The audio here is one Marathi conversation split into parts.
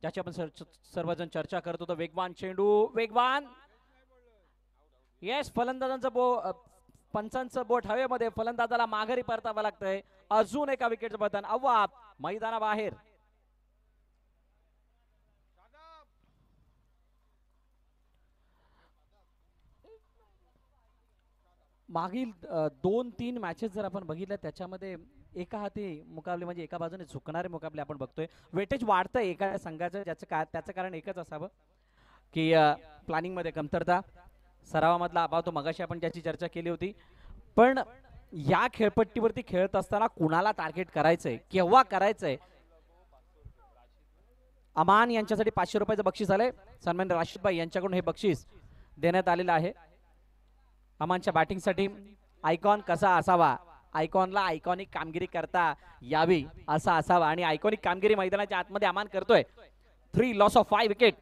ज्याची आपण सर्वजण चर्चा करत होतो. वेगवान चेंडू, वेगवान, येस, फलंदाजांचं पंचांचं बोट हवेमध्ये, फलंदाजाला माघारी परतावं लागतंय. अजून एका विकेटचं पतन, अव्वा मैदानाबाहेर. मागील 2-3 मॅचेस जर आपण बघितल्या त्याच्यामध्ये एका हाती मुकाबले म्हणजे एका बाजूने झुकणारे मुकाबले आपण बघतोय. वेटेज वाढतंय एका संघाचं, त्याचं कारण एकच असावं की प्लॅनिंग मध्ये कमतरता, सरावामधला अभाव, तो मगाशी आपण ज्याची चर्चा केली होती. पण या खेळपट्टीवरती खेळत असताना कुणाला टार्गेट करायचंय, केव्हा करायचंय. अमान यांच्यासाठी 500 रुपयाचं बक्षीस आलंय. सन्मान्य राशिदभाई यांच्याकडून हे बक्षीस देण्यात आलेलं आहे. अमानच्या बॅटिंगसाठी आयकॉन कसा असावा, आयकॉनला आयकॉनिक कामगिरी करता यावी असा असावा, आणि आयकॉनिक कामगिरी मैदानाच्या आतमध्ये अमान करतोय. 3 लॉस ऑफ 5 विकेट.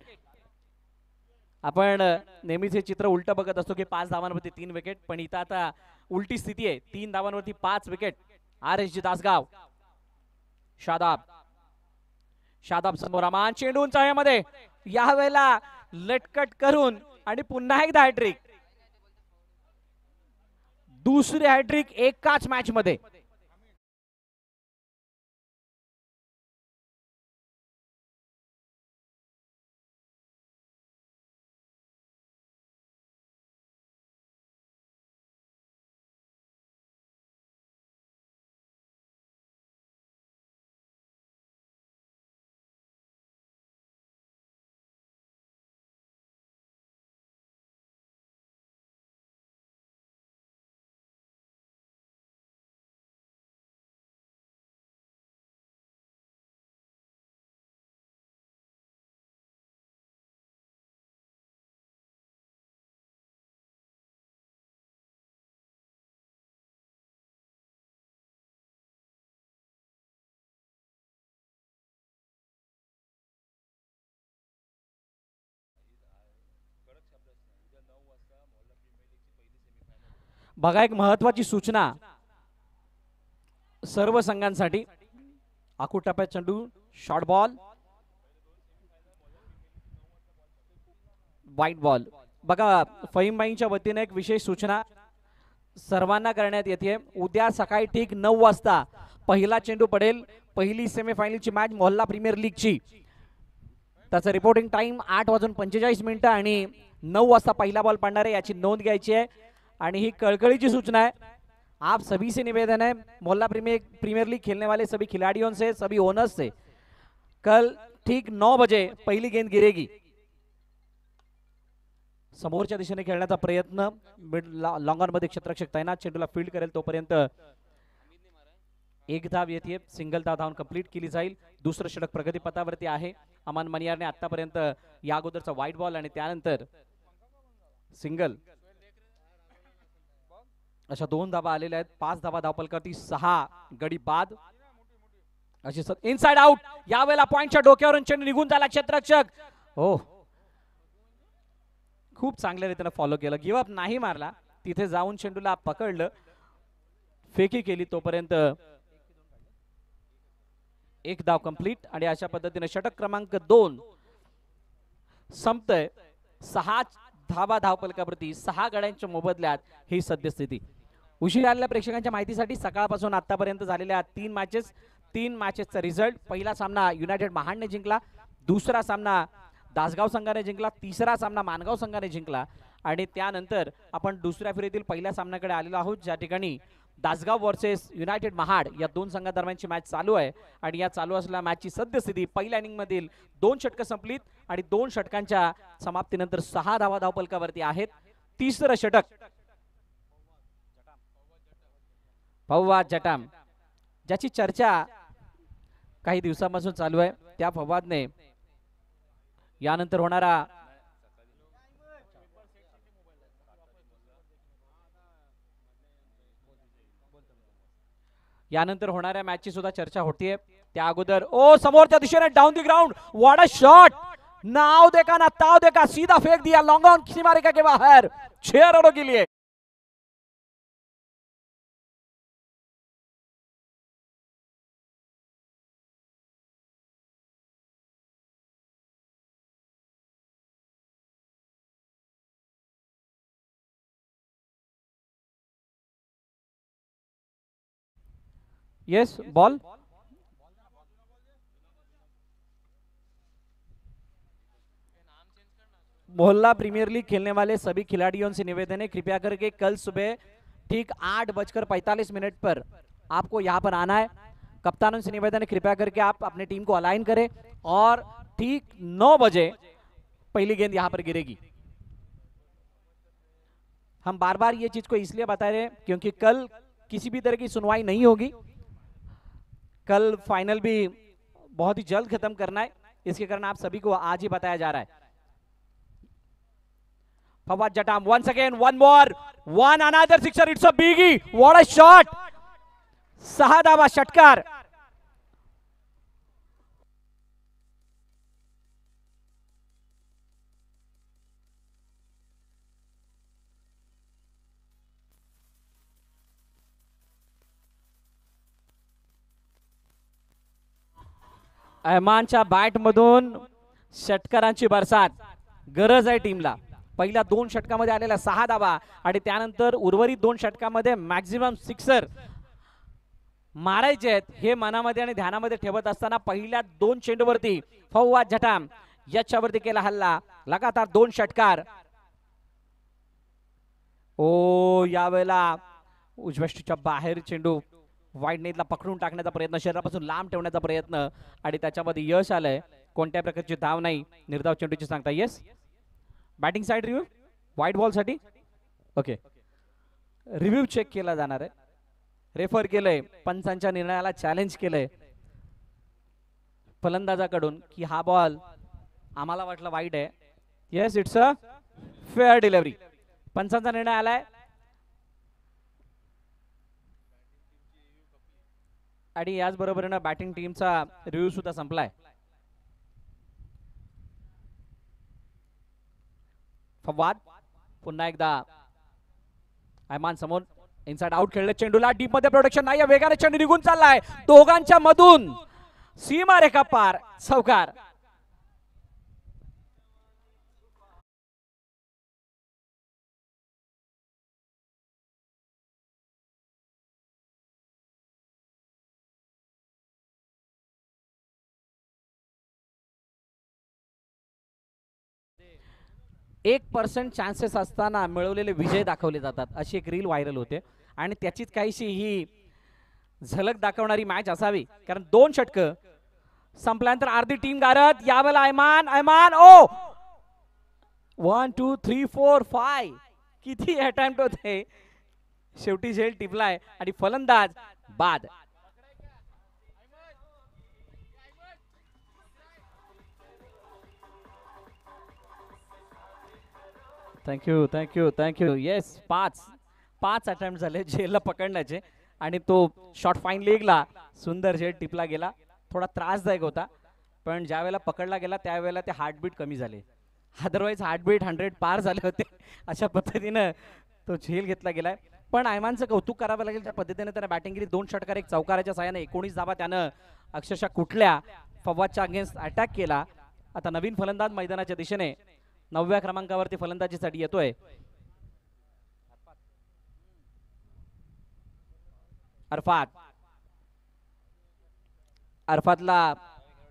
आपण नेहमीच हे चित्र उलट बघत असतो की 5 धावांवरती 3 विकेट, पण इथं आता उलटी स्थिती आहे. 3 धावांवरती 5 विकेट. RSG दासगाव. शादाब समोर, अमान चेंडू उंचाळ्यामध्ये, यावेळेला लटकट करून आणि पुन्हा एकदा हॅट्रिक. दुसरी हॅट्रिक एकाच मॅच मध्ये. बघा, एक महत्वाची सूचना सर्व संघांसाठी. आखूड टप्प्यात चेंडू, शॉर्ट बॉल, व्हाईट बॉल. बघा, फहीमबाईंच्या वतीने एक विशेष सूचना सर्वांना करण्यात येते. उद्या सकाळी ठीक 9 वाजता पहिला चेंडू पडेल. पहिली सेमीफायनलची मॅच मोहल्ला प्रीमियर लीगची. त्याचं रिपोर्टिंग टाइम 8:45 आणि 9 वाजता पहिला बॉल पडणार आहे, याची नोंद घ्यायची आहे. आणि ही कळकळीची सूचना है, आप सभी से निवेदन है, मोहल्ला प्रीमियर लीग खेलने वाले सभी खिलाड़ियों से, सभी ओनर्स से, कल ठीक 9 बजे पहिली गेंद गिरेगी. समोरच्या दिशेने खेळण्याचा प्रयत्न, लॉंग ऑन मध्ये क्षेत्ररक्षक तैनात, चेंडूला फील्ड करेल तोपर्यंत एक धाव येते. सिंगल धाव कंप्लीट केली जाईल. दुसरं षटक प्रगतीपथावरती आहे. अमान मनियारने आतापर्यंत या अगोदरचा व्हाईट बॉल आणि त्यानंतर सिंगल, अशा 2 धावा आलेल्या आहेत. 5 धावा धावपलकावरती, 6 गडी बाद. अशी इनसाइड आउट. यावेळेला पॉइंटच्या डोक्यावरून चेंडू निघून झाला. क्षेत्ररक्षक हो, खूप चांगल्या रीतीने फॉलो केलं, गिव्ह अप नाही मारला. तिथे जाऊन चेंडूला पकडलं, फेकी केली, तोपर्यंत एक धाव कंप्लीट. आणि अशा पद्धतीने षटक क्रमांक 2 संपतंय. 6 धावा धावपलकावरती, 6 गड्यांच्या मोबदल्यात ही सद्यस्थिती. उशीर आलेल्या प्रेक्षकांच्या माहितीसाठी सकाळपासून आतापर्यंत झालेल्या 3 मॅचेसचा रिझल्ट. पहिला सामना युनायटेड महाडने जिंकला, दुसरा सामना दासगाव संघाने जिंकला, तिसरा सामना मानगाव संघाने जिंकला. आणि त्यानंतर आपण दुसऱ्या फेरीतील पहिल्या सामन्याकडे आलेलो आहोत, ज्या ठिकाणी दासगाव वर्सेस युनायटेड महाड या 2 संघादरम्यानची मॅच चालू आहे. आणि या चालू असलेल्या मॅचची सद्यस्थिती, पहिल्या इनिंग मधील 2 षटकं संपलीत आणि 2 षटकांच्या समाप्तीनंतर 6 धावा धावपलकावरती आहेत. तिसरं षटक फवाद जटाम, ज्याची चर्चा काही दिवसांपासून चालू आहे, त्या फवादने यानंतर होणाऱ्या मॅचची सुद्धा चर्चा होतीये. त्या अगोदर समोरच्या दिशेने down the ground, what a shot. नाव देखा ना ताव देखा, सीधा फेंक दिया लॉन्ग ऑन सीमा रेखा के बाहर 6 रनों के लिए. Yes ball. मोहल्ला प्रीमियर लीग खेलने वाले सभी खिलाड़ियों से निवेदन है, कृपया करके कल सुबह ठीक 8:45 पर आपको यहाँ पर आना है। कप्तानों से निवेदन है, कृपया करके आप अपने टीम को अलाइन करें और ठीक 9 बजे पहली गेंद यहाँ पर गिरेगी। हम बार बार ये चीज को इसलिए बता रहे हैं क्योंकि कल किसी भी तरह की सुनवाई नहीं होगी। कल फाइनल भी बहुत ही जल्द खत्म करना है, इसके कारण आप सभी को आज ही बताया जा रहा है। Fawad जटाम once again, one more, one another sixer, it's a biggie, what a shot, 6 धावा षटकार। अहमानच्या बॅट मधून षटकारांची बरसात गरज आहे टीमला। पहिल्या 2 षटकामध्ये आलेला 6 धावा आणि त्यानंतर उर्वरित 2 षटकामध्ये मॅक्झिमम सिक्सर मारायचे आहेत हे मनामध्ये आणि ध्यानामध्ये ठेवत असताना पहिल्या 2 चेंडूवरती फवाद जटाम याच्यावरती केला हल्ला, लगातार 2 षटकार। ओ यावेळेला उजव्या बाहेर चेंडू वाईड नेटला पकडून टाकण्याचा प्रयत्न, शरीरापासून लांब ठेवण्याचा प्रयत्न आणि त्याच्यामध्ये यश आलंय। कोणत्या प्रकारची धाव नाही, निर्धाव चेंडूची सांगता। Yes batting side review white ball साठी ओके, रिव्ह्यू चेक केला जाणार आहे। रेफर केलंय, पंचांच्या निर्णयाला चॅलेंज केलंय फलंदाजाकडून की हा बॉल आम्हाला वाटलं वाईड आहे। Yes it's a fair delivery, पंचांचा निर्णय आलाय आणि याच बरोबरीने बॅटिंग टीमचा रिव्ह्यू सुद्धा संपलाय। फवाद पुन्हा एकदा अहमान समोर इनसाइड आउट खेळले, चेंडूला डीप मध्ये प्रोटेक्शन नाही, वेगाने चेंडू निघून चाललाय दोघांच्या मधून, सीमा रेखा पार, चौकार। एक 1% चान्सेस असताना मिळवलेले विजय दाखवले जातात, अशी एक रील व्हायरल होते आणि त्याचीच काहीशी ही झलक दाखवणारी मॅच असावी। कारण 2 षटक संपल्यानंतर अर्धी टीम गारद, यावेळेला अहमान अहमान ओ 1 2 3 4 5 किती अटेम्प्ट होते, शेवटी झेल टिपलाय आणि फलंदाज बाद। Thank you thank you thank you. Yes 5 attempt झाले झेलला पकडण्याचे आणि तो शॉट फाईन लेगला सुंदर झेल टिपला गेला, थोडा त्रासदायक होता पण ज्या वेळेला पकडला गेला त्यावेळेला ते हार्टबीट कमी झाले, अदरवाईज हार्टबीट 100 पार झाले होते। अशा पद्धतीने तो झेल घेतला गेलाय पण अहमानचं कौतुक करावं लागेल, त्या पद्धतीने त्याने बॅटिंग केली, 2 षटकार 1 चौकाराच्या साहाय्याने 19 धावा त्यानं अक्षरशः कुठल्या फवादच्या अगेन्स्ट अटॅक केला। आता नवीन फलंदाज मैदानाच्या दिशेने 9व्या क्रमांकावरती फलंदाजीसाठी येतोय अरफात। अरफातला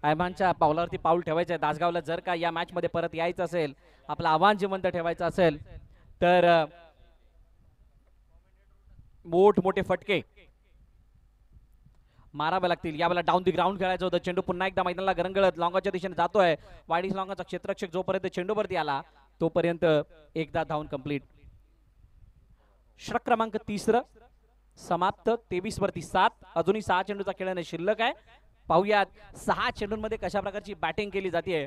अहमानच्या पावलावरती पाऊल ठेवायचं आहे। दासगावला जर का या मॅच मध्ये परत यायचं असेल, आपलं आव्हान जिवंत ठेवायचं असेल तर मोठमोठे फटके मारावे लागतील। यावेळेला डाऊन दी ग्राउंड खेळायचं होतं, चेंडू पुन्हा एकदा मैदानाला गरंगळत लॉंगाच्या दिशेने जातोय, वाईडिस लॉंगाचा क्षेत्ररक्षक जोपर्यंत चेंडूवरती आला तोपर्यंत एकदा धावून कंप्लीट। षटक क्रमांक 3 समाप्त, 23 वरती 7, अजूनही 6 चेंडूचा खेळणे शिल्लक आहे। पाहूयात 6 चेंडूंमध्ये कशा प्रकारची बॅटिंग केली जाते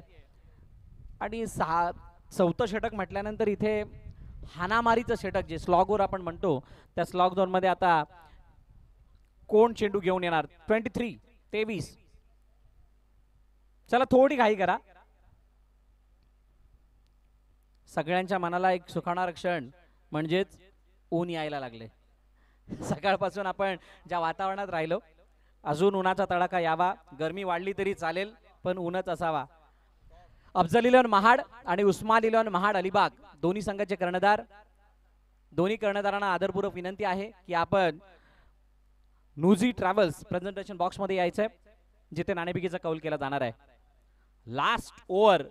आणि 4थं षटक म्हटल्यानंतर इथे हानामारीचं षटक जे स्लॉगवर आपण म्हणतो त्या स्लॉग झोन मध्ये आता कोण चेंडू घेऊन येणार। 23 चला थोडी घाई करा, सगळ्यांच्या मनाला एक सुखावणारा क्षण म्हणजेच ऊन यायला लागले। सकाळपासून आपण ज्या वातावरणात राहिलो, अजून उन्हाचा तडाखा यावा, गरमी वाढली तरी चालेल पण ऊनच असावा। अफजल इलेव्हन महाड आणि उस्मान इलेव्हन महाड अलिबाग दोन्ही संघाचे कर्णधार, दोन्ही कर्णधारांना आदरपूर्वक विनंती आहे की आपण नुजी ट्रॅव्हल्स प्रेझेंटेशन बॉक्स मध्ये यायचंय जिथे नाणेफेकीचा कौल केला जाणार आहे. लास्ट ओव्हर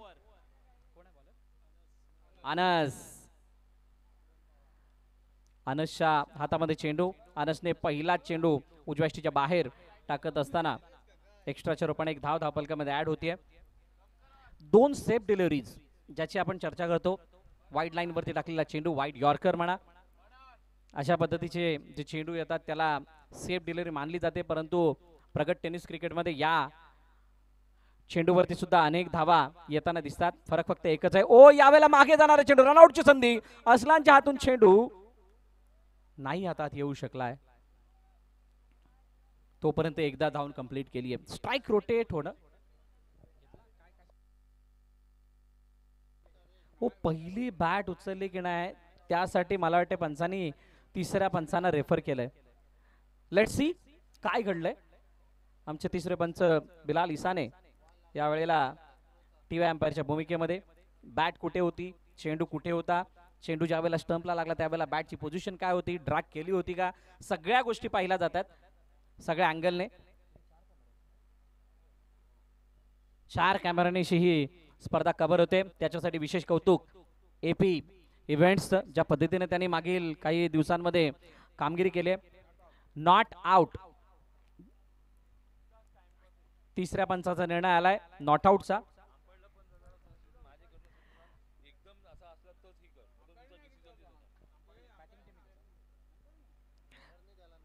अनस, अनसच्या हातामध्ये चेंडू. अनसने पहिला चेंडू उजव्या यष्टीच्या बाहेर टाकत असताना एक्स्ट्राच्या रूपाने एक धाव धावपलकामध्ये ऍड होतीये. 2 सेफ डिलिव्हरीज ज्याची आपण चर्चा करतो. वाईड लाईन वरती टाकलेला चेंडू वाईड यॉर्कर म्हणा, अशा पद्धतीचे जे चेंडू येतात त्याला सेफ डिलिव्हरी मानली जाते. परंतु प्रगत टेनिस क्रिकेटमध्ये या चेंडूवरती सुद्धा अनेक धावा येताना दिसतात. फरक फक्त एकच आहे. ओ यावेळेला मागे जाणारा चेंडू, रनआउटची संधी. असलानच्या हातून चेंडू नाही हातात येऊ शकलाय. तोपर्यंत एकदा धावून कंप्लीट केली आहे. स्ट्राइक रोटेट होणं. ओ पहिली बॅट उचलली की नाही त्यासाठी मला वाटते पंचांनी तिसऱ्या पंचांना रेफर केलंय. लेट्स सी काय घडलंय. आमचे तिसरे पंच बिलाल इसाने यावेळेला टीव्ही अंपायरच्या भूमिकेमध्ये. बॅट कुठे होती, चेंडू कुठे होता, चेंडू ज्या वेळेला स्टंपला लागला त्यावेळेला बॅटची पोझिशन काय होती, ड्रॅग केली होती का, सगळ्या गोष्टी पाहिल्या जातात सगळ्या अँगलने. 4 कॅमेराने ही स्पर्धा कव्हर होते. त्याच्यासाठी विशेष कौतुक एपी इव्हेंट्स ज्या पद्धतीने त्यांनी मागील काही दिवसांमध्ये कामगिरी केली. नॉट आउट, तिसऱ्या पंचाचा निर्णय आलाय नॉट आउटचा.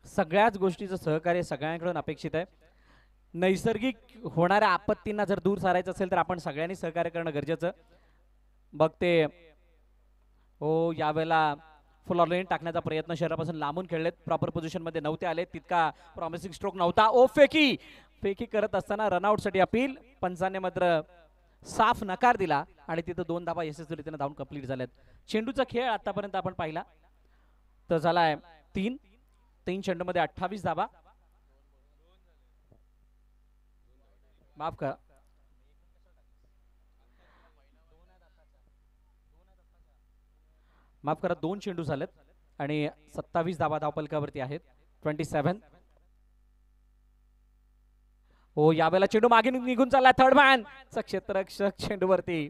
सगळ्याच गोष्टीचं सहकार्य सगळ्यांकडून अपेक्षित आहे. नैसर्गिक होणाऱ्या आपत्तींना जर दूर सारायचं असेल तर आपण सगळ्यांनी सहकार्य करणं गरजेचं. बघ ते हो यावेळेला फुल ऑन टाकण्याचा प्रयत्न शहरापासून लांबून खेळलेत, प्रॉपर पोझिशन मध्ये नव्हते आले, तितका प्रॉमिसिंग स्ट्रोक नव्हता. ओ फेकी फेकी करत असताना रनआउट साठी अपील. पंचाने मात्र साफ नकार दिला आणि तिथं 2 धावा यशस्वीरित्याने धावून कंप्लीट झाल्यात. चेंडूचा खेळ आतापर्यंत आपण पाहिला तर झालाय 3 चेंडूमध्ये 28 धावा. माफ करा, माफ करा 2 चेंडू झालेत आणि 27 धावा धावपलकावरती आहेत. 27. हो यावेळेला चेंडू मागे निघून चालला. थर्ड मॅन चा क्षेत्ररक्षक चेंडूवरती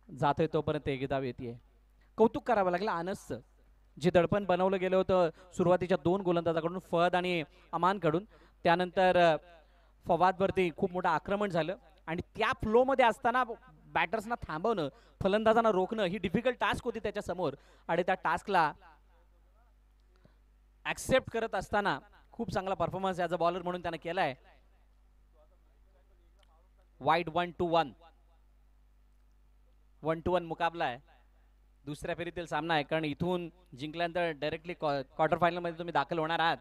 जातोय तोपर्यंत एक धाव येते. कौतुक करावं लागलं आनसचं. जे दडपण बनवलं गेलं होतं सुरुवातीच्या 2 गोलंदाजाकडून फहद आणि अमान कडून, त्यानंतर फवाद वरती खूप मोठं आक्रमण झालं आणि त्या फ्लो मध्ये असताना बॅटर्सना थांबवणं, फलंदाजांना रोखणं ही डिफिकल्ट टास्क होती त्याच्या समोर. आणि त्या टास्कला ऍक्सेप्ट करत असताना खूप चांगला परफॉर्मन्स ॲज अ बॉलर म्हणून त्याने केलाय. वाईड 1-1 मुकाबला आहे. दुसऱ्या फेरीतील सामना आहे, कारण इथून जिंकल्यानंतर डायरेक्टली क्वार्टर फायनल मध्ये तुम्ही दाखल होणार आहात.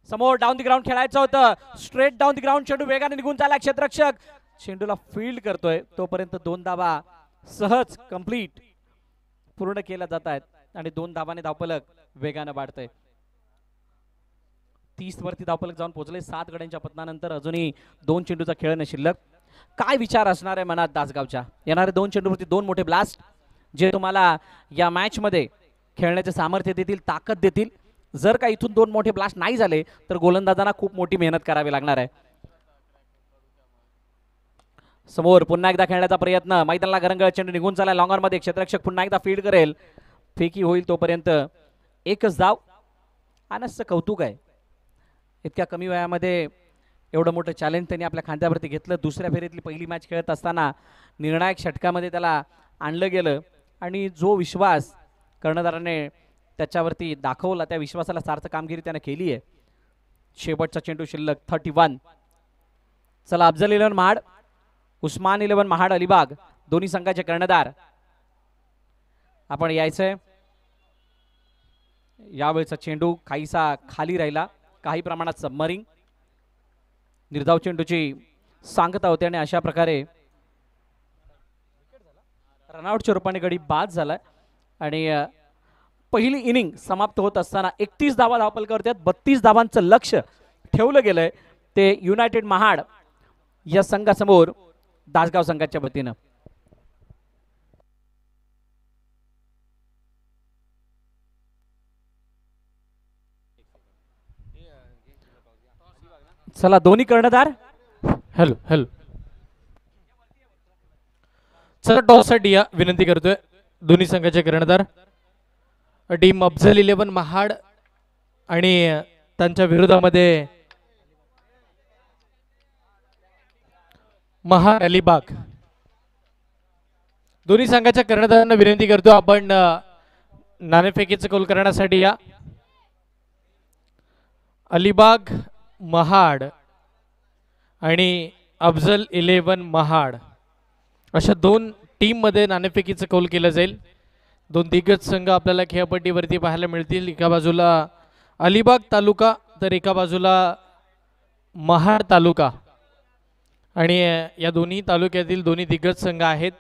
समोर डाऊन द ग्राउंड खेळायचं होतं, स्ट्रेट डाऊन द ग्राउंड. चेंडू वेगाने निघून चालला. क्षेत्ररक्षक चेंडूला फील्ड करतोय तोपर्यंत 2 धावा सहज कंप्लीट पूर्ण केल्या जात आहेत आणि 2 धावाने धावपलक वेगाने वाढतंय. 30 वरती धावपलक जाऊन पोहोचले. 7 गड्यांच्या पतनानंतर अजूनही 2 चेंडूचा खेळ न शिल्लक. काय विचार असणार आहे मनात दासगावच्या. येणारे 2 चेंडूवरती 2 मोठे ब्लास्ट जे तुम्हाला या मॅच मध्ये खेळण्याचे सामर्थ्य देतील, ताकद देतील. जर का इथून 2 मोठे ब्लास्ट नाही झाले तर गोलंदाजांना खूप मोठी मेहनत करावी लागणार आहे. समोर पुन्हा एकदा खेळण्याचा प्रयत्न. मैदानाला गरंगळ चेंडू निघून चालला लॉंगर मध्ये. क्षेत्ररक्षक पुन्हा एकदा फील्ड करेल. फेकी होईल तोपर्यंत एकच धाव. अनसचं कौतुक आहे, इतक्या कमी वयामध्ये एवढं मोठं चॅलेंज त्यांनी आपल्या खांद्यावरती घेतलं. दुसऱ्या फेरीतली पहिली मॅच खेळत असताना निर्णायक षटकामध्ये त्याला आणलं गेलं आणि जो विश्वास कर्णधाराने त्याच्यावरती दाखवला त्या विश्वासाला सार्थ कामगिरी त्याने केली आहे. शेवटचा चेंडू शिल्लक 31. चला अफजल 11 महाड, उस्मान 11 महाड अलिबाग दोन्ही संघाचे कर्णधार आपण यायचंय. यावेळेचा चेंडू काहीसा खाली राहिला, काही प्रमाणात सबमरिंग. निर्धाव चेंडूची सांगता होते आणि अशा प्रकारे रनआउटच्या रूपाने गडी बाद झालाय आणि पहिली इनिंग समाप्त होत असताना 31 धावा धावपलकावरती 32 धावांचं लक्ष ठेवलं गेलंय ते युनायटेड महाड या संघासमोर दासगाव संघाच्या वतीनं. चला दोन्ही कर्णधार हॅलो हॅलो चला टॉससाठी या विनंती करतोय दोन्ही संघाचे कर्णधार टीम अफझल 11 महाड आणि त्यांच्या विरोधामध्ये महाड अलिबाग. दोन्ही संघाच्या कर्णधारांना विनंती करतो आपण नाणेफेकीचं कौल करण्यासाठी या. अलिबाग महाड आणि अफझल 11 महाड अशा दोन टीम मध्ये नाणेफेकीचं कौल केलं जाईल. दोन दिग्गज संघ आपल्याला खेळपट्टीवरती पाहायला मिळतील. एका बाजूला अलिबाग तालुका तर एका बाजूला महाड तालुका आणि या दोन्ही तालुक्यातील दोन्ही दिग्गज संघ आहेत.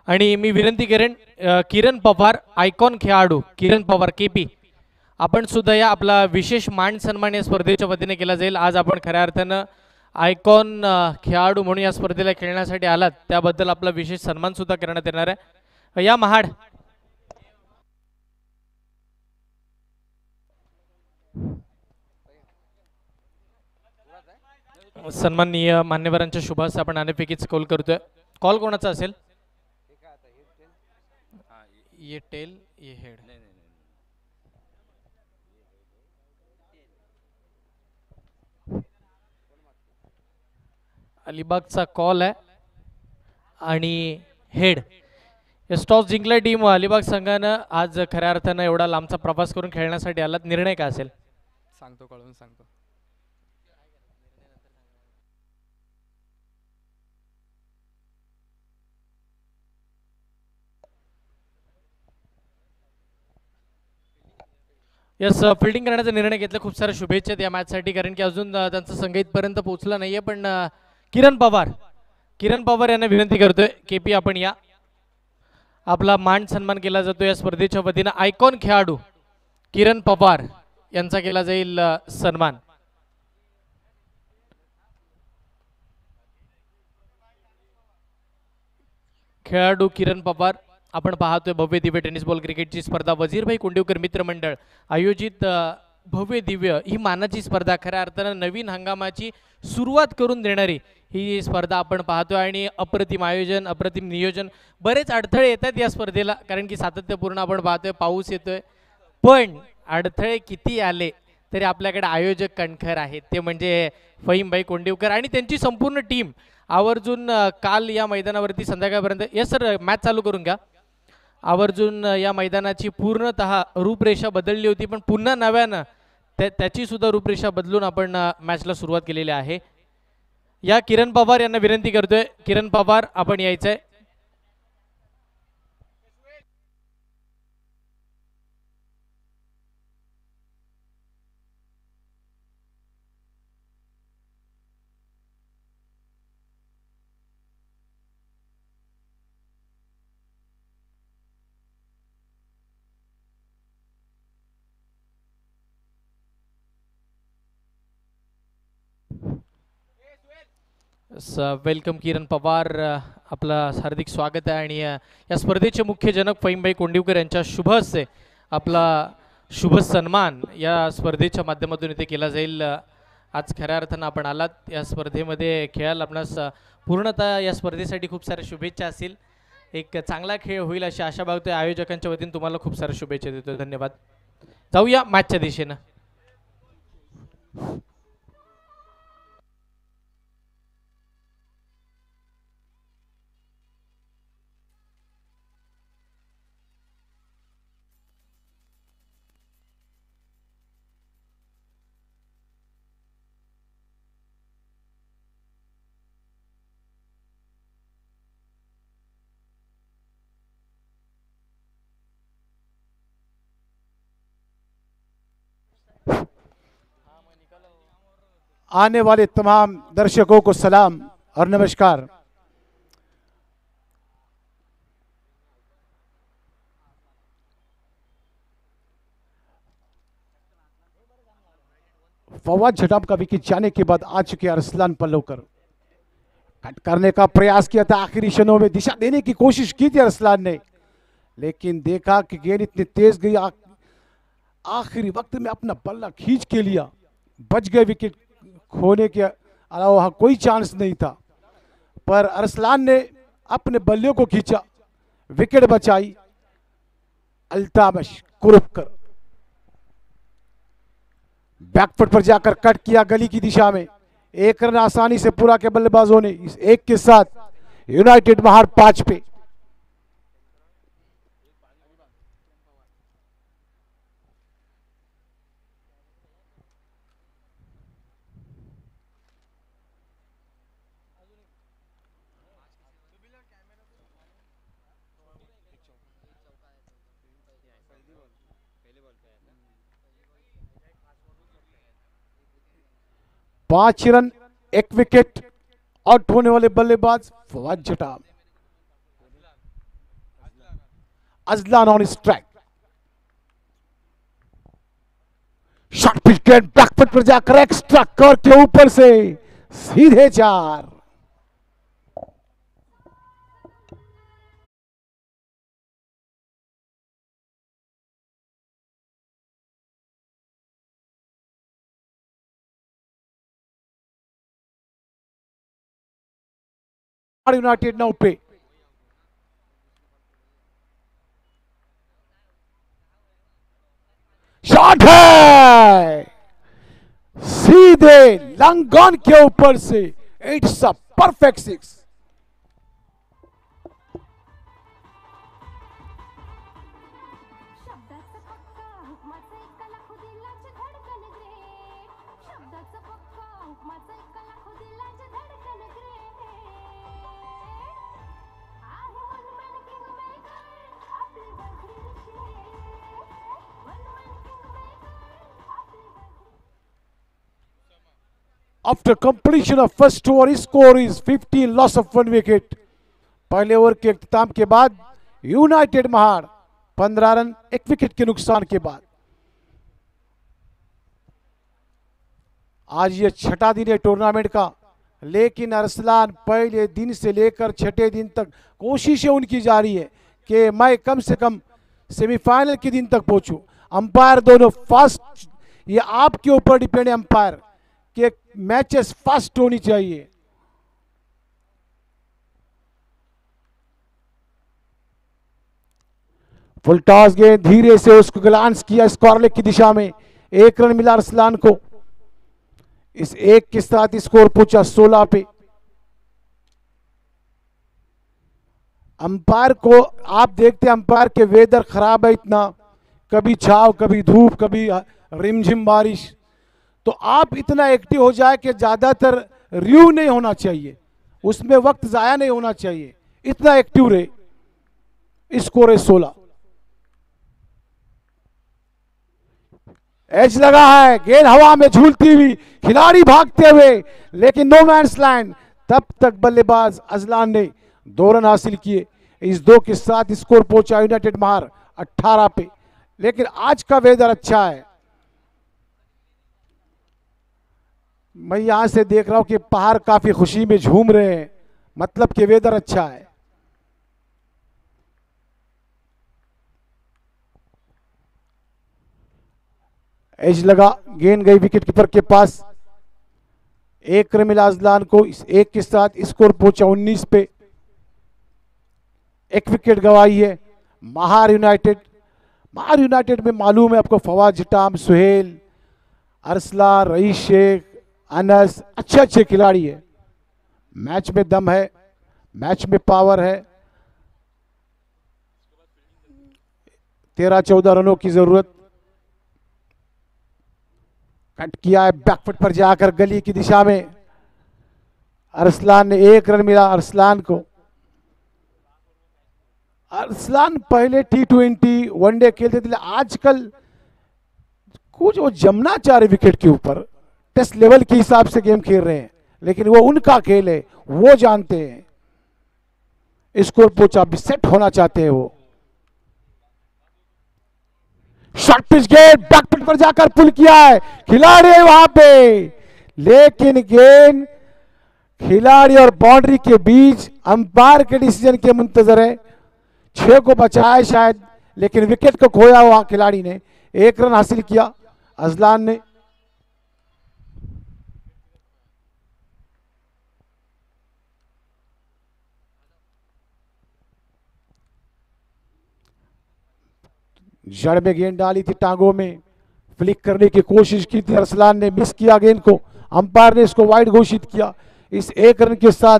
आणि मी विनंती करेन किरण पवार आयकॉन खेळाडू किरण पवार केपी आपण सुद्धा या आपला विशेष मान सन्मान या स्पर्धेच्या वतीने केला जाईल. आज आपण खऱ्या अर्थानं आयकॉन खेळाडू म्हणून या स्पर्धेला खेळण्यासाठी आलात त्याबद्दल आपला विशेष सन्मान सुद्धा करण्यात येणार आहे. या महाड सन्माननीय मान्यवरांच्या शुभास आपण नाणेफेकीचं कौल करतोय. कॉल कोणाचा असेल? ये टेल ये हेड. अलिबागचा कॉल आहे आणि हेड. टॉस जिंकला टीम अलिबाग संघानं. आज खऱ्या अर्थानं एवढा लांबचा प्रवास करून खेळण्यासाठी आलात. निर्णय काय असेल? सांगतो कळून सांगतो. यस फिल्डिंग करण्याचा निर्णय घेतला. खूप साऱ्या शुभेच्छा या मॅचसाठी कारण की अजून त्यांचं संघ इथपर्यंत पोहोचला नाहीये. पण किरण पवार यांना विनंती करतोय केपी आपण या. आपला मान सन्मान केला जातो या स्पर्धेच्या वतीनं. आयकॉन खेळाडू किरण पवार यांचा केला जाईल सन्मान. खेळाडू किरण पवार आपण पाहतोय भव्य दिव्य टेनिस बॉल क्रिकेटची स्पर्धा वजीरभाई कुंडीवकर मित्र मंडळ आयोजित भव्य दिव्य ही मानाची स्पर्धा खऱ्या अर्थानं नवीन हंगामाची सुरुवात करून देणारी ही स्पर्धा आपण पाहतोय. आणि अप्रतिम आयोजन अप्रतिम नियोजन. बरेच अडथळे येतात या स्पर्धेला कारण की सातत्यपूर्ण आपण पाहतोय पाऊस येतोय. पण अडथळे किती आले तरी आपल्याकडे आयोजक कणखर आहेत ते म्हणजे फहीमभाई कोंडीवकर आणि त्यांची संपूर्ण टीम आवर्जून काल या मैदानावरती संध्याकाळपर्यंत. यस सर मॅच चालू करून घ्या. आवर्जून या मैदानाची पूर्णतः रूपरेषा बदलली होती पण पुन्हा नव्यानं त्याची सुद्धा रूपरेषा बदलून आपण मॅचला सुरुवात केलेली आहे. या किरण पवार यांना विनंती करतोय. किरण पवार आपण यायचंय. वेलकम किरण पवार आपला हार्दिक स्वागत आहे. आणि या स्पर्धेचे मुख्य जनक फहीमभाई कोंडीवकर यांच्या शुभ हस्ते आपला शुभ सन्मान या स्पर्धेच्या माध्यमातून इथे केला जाईल. आज खऱ्या अर्थानं आपण आलात या स्पर्धेमध्ये खेळायला. आपणास पूर्णतः या स्पर्धेसाठी खूप साऱ्या शुभेच्छा असतील. एक चांगला खेळ होईल अशी आशा बाळगतोय. आयोजकांच्या वतीने तुम्हाला खूप साऱ्या शुभेच्छा देतो. धन्यवाद. जाऊया मॅचच्या दिशेनं. आने वाले तमाम दर्शकों को सलाम और नमस्कार। फवाद झटाम का विकेट जाने के बाद आ चुके अरसलान पल्लवकर। कट करने का प्रयास किया था, आखिरी क्षणों में दिशा देने की कोशिश की थी अरसलान ने, लेकिन देखा कि गेंद इतनी तेज गई, आखिरी वक्त में अपना बल्ला खींच के लिया, बच गए। विकेट खोने के अलावा वहां कोई चांस नहीं था, पर अरसलान ने अपने बल्ले को खींचा, विकेट बचाई। अल्तामश कुरुपकर बैकफुट पर जाकर कट किया गली की दिशा में। एक रन आसानी से पूरा के बल्लेबाजों ने। इस एक के साथ यूनाइटेड महार 5 पे। पांच रन, एक विकेट। आउट होने वाले बल्लेबाज फवाद जटा। Azlan on strike. Shot pitch गेंद बैकफुट पर जाकर एक्स्ट्रा कवर के ऊपर से सीधे 4। यूनाइटेड 9 पे। शॉट है सीधे लंगन के ऊपर से। It's a perfect 6। After completion of first over, his score is 15, loss of 1 wicket. पहले ओवर के इख्तिताम के बाद यूनाइटेड महार 15 रन 1 विकेट के नुकसान के बाद। आज ये छठा दिन है टूर्नामेंट का, लेकिन अरसलान पहले दिन से लेकर छठे दिन तक कोशिशें उनकी जारी है कि मैं कम से कम सेमीफाइनल के दिन तक पहुंचूं। अंपायर दोनों फास्ट, ये आपके ऊपर डिपेंड है अंपायर कि मैचेस फास्ट होनी चाहिए। फुल टॉस गेंद, धीरे से उसको ग्लांस किया स्क्वायर लेग की दिशा में। 1 रन मिला अरसलान को। इस एक के साथ स्कोर पहुंचा 16 पे। अंपायर को आप देखते हैं, अंपायर के वेदर खराब है इतना, कभी छाव कभी धूप कभी रिमझिम बारिश, तो आप इतना एक्टिव हो जाए कि ज्यादातर रिव्यू नहीं होना चाहिए, उसमें वक्त जाया नहीं होना चाहिए, इतना एक्टिव रहे। स्कोर है 16। एज लगा है, गेंद हवा में झूलती हुई, खिलाड़ी भागते हुए, लेकिन नो मैंस लैंड। तब तक बल्लेबाज अजलान ने 2 रन हासिल किए। इस 2 के साथ स्कोर पहुंचा यूनाइटेड महार 18 पे। लेकिन आज का वेदर अच्छा है, मैं यहां से देख रहा हूं कि पहाड़ काफी खुशी में झूम रहे हैं, मतलब कि वेदर अच्छा है। एज लगा, गेंद गई विकेट कीपर के पास। 1 रन मिला अजलान को। इस एक के साथ स्कोर पहुंचा 19 पे। 1 विकेट गंवाई है महार यूनाइटेड। महार यूनाइटेड में मालूम है आपको, फवाद जटाम, सुहेल, अरसलान, रईस शेख, अनस, अच्छे अच्छे खिलाड़ी है। मैच में दम है, मैच में पावर है। 13-14 रनों की जरूरत। कट किया है बैकफुट पर जाकर गली की दिशा में। अरसलान ने 1 रन मिला अरसलान को। अरसलान पहले T20 वनडे खेलते थे, आजकल कुछ वो जमना चाह रहे विकेट के ऊपर, टेस्ट लेवल के हिसाब से गेम खेल रहे हैं, लेकिन वो उनका खेल है, वो जानते हैं। स्कोर पहुंचा, भी सेट होना चाहते हैं वो। शॉर्ट पिच गेंद बैकफुट पर जाकर पुल किया है, खिलाड़ी है वहां पे, लेकिन गेंद खिलाड़ी और बाउंड्री के बीच अंपायर के डिसीजन के मुंतजर है। 6 को बचाया शायद, लेकिन विकेट को खोया हुआ खिलाड़ी ने। 1 रन हासिल किया अजलान ने। जड़ में गेंद डाली थी, टांगों में फ्लिक करने की कोशिश की थी, अरसलान ने मिस किया गेंद को। अंपायर ने इसको वाइड घोषित किया। इस 1 रन के साथ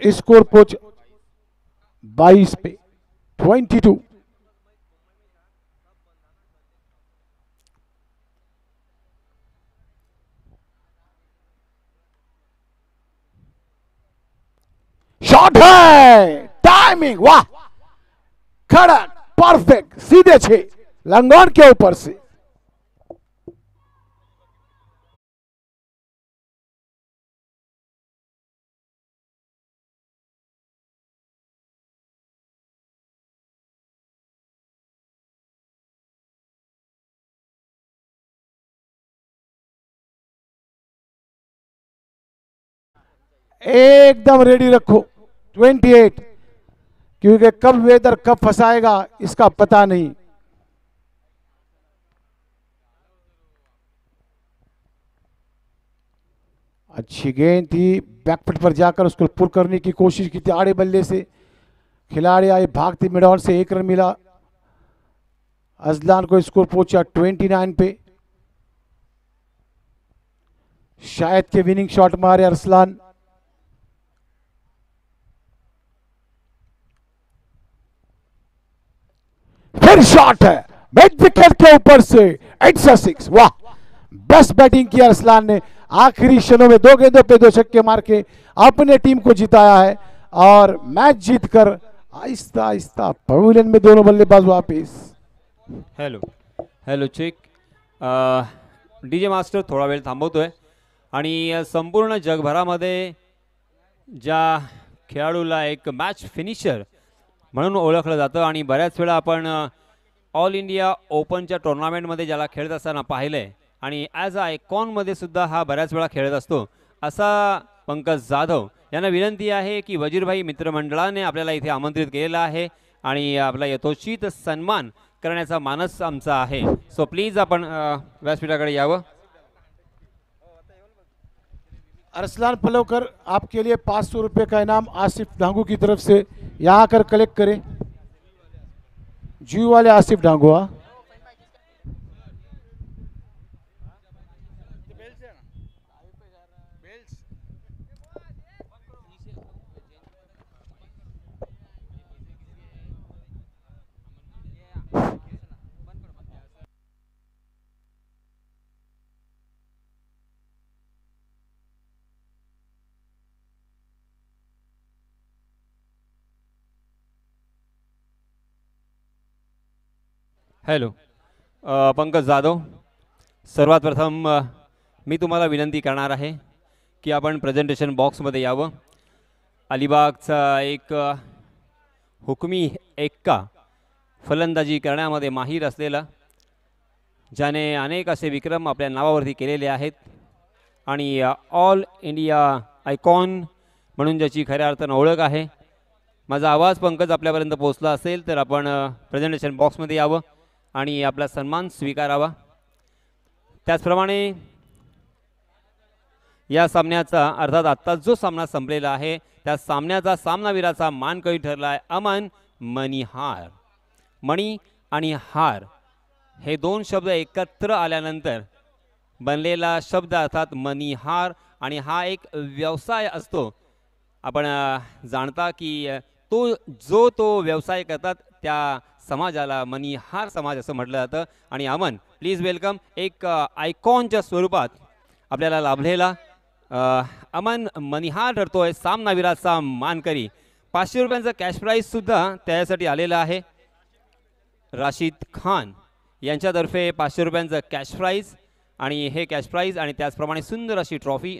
स्कोर पहुंच 22 पे 22। शॉट है, टाइमिंग वाह, खड़ा परफेक्ट, सीधे 6 लंगोन के ऊपर से। एकदम रेडी रखो 28, क्योंकि कब वेदर कब फंसाएगा इसका पता नहीं। अच्छी गेंद थी, बैकफुट पर जाकर उसको पुल करने की कोशिश की थी आड़े बल्ले से। खिलाड़ी आए भागते मिडॉन से 1 रन मिला। अजलान को स्कोर पहुंचा 29 पे। शायद के विनिंग शॉट मारे अरसलान। फिर शॉट है मिड विकेट के ऊपर से, इट्स अ 6। वाह, बेस्ट बैटिंग की अरसलान ने। आखिरी क्षणों में 2 गेंदों पे 2 छक्के मार के अपने टीम को जिताया है और मैच जीतकर आहिस्ता आहिस्ता पवेलियन में दोनों बल्लेबाज वापिस। Hello hello check. DJ master थोडा वेळ थांबवतोय आणि संपूर्ण जगभरामध्ये ज्या खेळाडूला एक मॅच फिनिशर म्हणून ओळखलं जातं आणि बऱ्याच वेळा आपण ऑल इंडिया ओपनच्या टुर्नामेंटमध्ये ज्याला खेळत असताना पाहिलंय आणि ॲज अ आयकॉनमध्ये सुद्धा हा बऱ्याच वेळा खेळत असतो असा पंकज जाधव यांना विनंती आहे की वजीरभाई मित्रमंडळाने आपल्याला इथे आमंत्रित केलेलं आहे आणि आपला यथोचित सन्मान करण्याचा मानस आमचा आहे. सो प्लीज आपण व्यासपीठाकडे यावं. अरसलान पलवकर, आपके लिए 500 रुपये का इनाम आसिफ डांगू की तरफ से यहाँ आकर कलेक्ट करें। जू वाले आसिफ डांगू। हॅलो पंकज जाधव, सर्वात प्रथम मी तुम्हाला विनंती करणार आहे की आपण प्रेझेंटेशन बॉक्समध्ये यावं. अलिबागचा एक हुकमी एक्का फलंदाजी करण्यामध्ये माहीर असलेला, ज्याने अनेक असे विक्रम आपल्या नावावरती केलेले आहेत आणि ऑल इंडिया आयकॉन म्हणून ज्याची खऱ्या अर्थानं ओळख आहे. माझा आवाज पंकज आपल्यापर्यंत पोहोचला असेल तर आपण प्रेझेंटेशन बॉक्समध्ये यावं आणि आपला सन्मान स्वीकारावा. त्याचप्रमाणे या सामन्याचा अर्थात आत्ता जो सामना संपलेला आहे त्या सामन्याचा सामनावीराचा मानकरी ठरला आहे अमन मणिहार. मणी आणि हार हे 2 शब्द एकत्र आल्यानंतर बनलेला शब्द अर्थात मणिहार, आणि हा एक व्यवसाय असतो. आपण जाणता की तो व्यवसाय करतात त्या समाजाला मणिहार समाज असं म्हटलं जातं. आणि अमन, प्लीज वेलकम. एक आयकॉनच्या स्वरूपात आपल्याला लाभलेला अमन मणिहार ठरतोय सामनावीराचा मानकरी. 500 रुपयांचा कॅश प्राईजसुद्धा त्यासाठी आलेला आहे. राशिद खान यांच्यातर्फे 500 रुपयांचं कॅश प्राईज आणि हे कॅश प्राईज आणि त्याचप्रमाणे सुंदर अशी ट्रॉफी